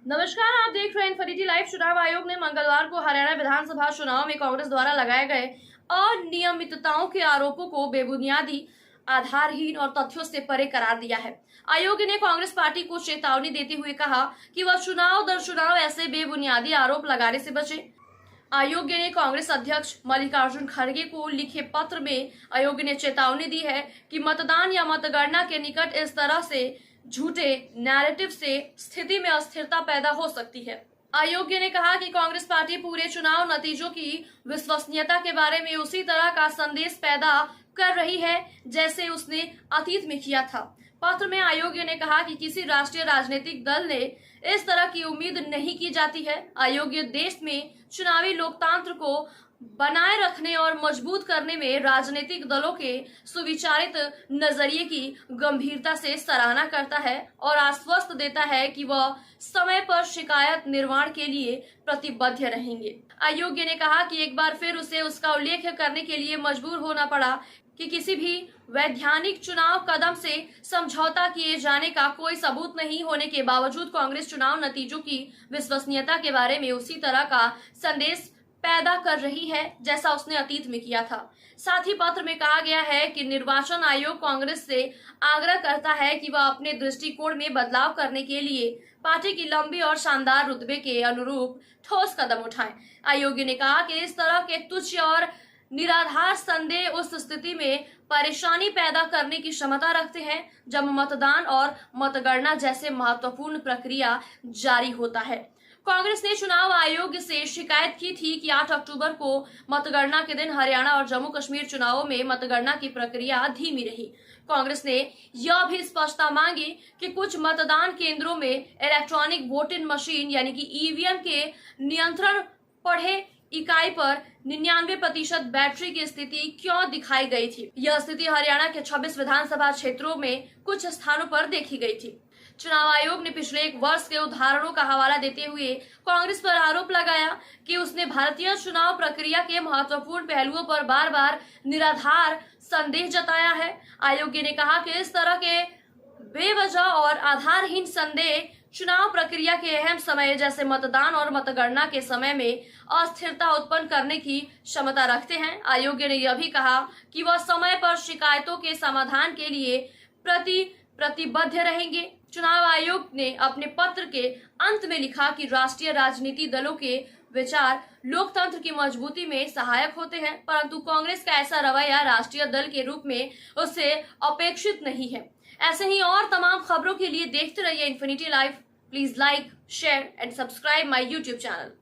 नमस्कार, आप देख रहे हैं इन्फिनिटी लाइव। चुनाव आयोग ने मंगलवार को हरियाणा विधानसभा चुनाव में कांग्रेस द्वारा लगाए गए अनियमितताओं के आरोपों को बेबुनियादी, आधारहीन और तथ्यों से परे करार दिया है। आयोग ने कांग्रेस पार्टी को चेतावनी देते हुए कहा कि वह चुनाव दर चुनाव ऐसे बेबुनियादी आरोप लगाने से बचे। आयोग ने कांग्रेस अध्यक्ष मल्लिकार्जुन खड़गे को लिखे पत्र में आयोग ने चेतावनी दी है कि मतदान या मतगणना के निकट इस तरह से झूठे नैरेटिव से स्थिति में अस्थिरता पैदा हो सकती है। आयोग ने कहा कि कांग्रेस पार्टी पूरे चुनाव नतीजों की विश्वसनीयता के बारे में उसी तरह का संदेश पैदा कर रही है जैसे उसने अतीत में किया था। पत्र में आयोग ने कहा कि किसी राष्ट्रीय राजनीतिक दल ने इस तरह की उम्मीद नहीं की जाती है। आयोग देश में चुनावी लोकतंत्र को बनाए रखने और मजबूत करने में राजनीतिक दलों के सुविचारित नजरिए की गंभीरता से सराहना करता है और आश्वस्त देता है कि वह समय पर शिकायत निर्माण के लिए प्रतिबद्ध रहेंगे। आयोग ने कहा कि एक बार फिर उसे उसका उल्लेख करने के लिए मजबूर होना पड़ा कि किसी भी वैधानिक चुनाव कदम से समझौता किए जाने का कोई सबूत नहीं होने के बावजूद कांग्रेस चुनाव नतीजों की विश्वसनीयता के बारे में उसी तरह का संदेश पैदा कर रही है जैसा उसने अतीत में किया था। साथ ही पत्र में कहा गया है कि निर्वाचन आयोग कांग्रेस से आग्रह करता है कि वह अपने दृष्टिकोण में बदलाव करने के लिए पार्टी की लंबी और शानदार रुतबे के अनुरूप ठोस कदम उठाए। आयोग ने कहा कि इस तरह के तुच्छ और निराधार संदेह उस स्थिति में परेशानी पैदा करने की क्षमता रखते हैं जब मतदान और मतगणना जैसे महत्वपूर्ण प्रक्रिया जारी होता है। कांग्रेस ने चुनाव आयोग से शिकायत की थी कि 8 अक्टूबर को मतगणना के दिन हरियाणा और जम्मू कश्मीर चुनावों में मतगणना की प्रक्रिया धीमी रही। कांग्रेस ने यह भी स्पष्टता मांगी कि कुछ मतदान केंद्रों में इलेक्ट्रॉनिक वोटिंग मशीन यानी कि ईवीएम के नियंत्रण पढ़े इकाई पर 99% बैटरी की स्थिति क्यों दिखाई गई थी। यह स्थिति हरियाणा के 26 विधानसभा क्षेत्रों में कुछ स्थानों पर देखी गई थी। चुनाव आयोग ने पिछले एक वर्ष के उदाहरणों का हवाला देते हुए कांग्रेस पर आरोप लगाया कि उसने भारतीय चुनाव प्रक्रिया के महत्वपूर्ण पहलुओं पर बार बार निराधार संदेह जताया है। आयोग ने कहा कि इस तरह के बेवजह और आधारहीन संदेह चुनाव प्रक्रिया के अहम समय जैसे मतदान और मतगणना के समय में अस्थिरता उत्पन्न करने की क्षमता रखते हैं। आयोग ने यह भी कहा कि वह समय पर शिकायतों के समाधान के लिए प्रतिबद्ध रहेंगे। चुनाव आयोग ने अपने पत्र के अंत में लिखा कि राष्ट्रीय राजनीति दलों के विचार लोकतंत्र की मजबूती में सहायक होते हैं, परंतु कांग्रेस का ऐसा रवैया राष्ट्रीय दल के रूप में उससे अपेक्षित नहीं है। ऐसे ही और तमाम खबरों के लिए देखते रहिए infinity live. Please like, share and subscribe my YouTube channel.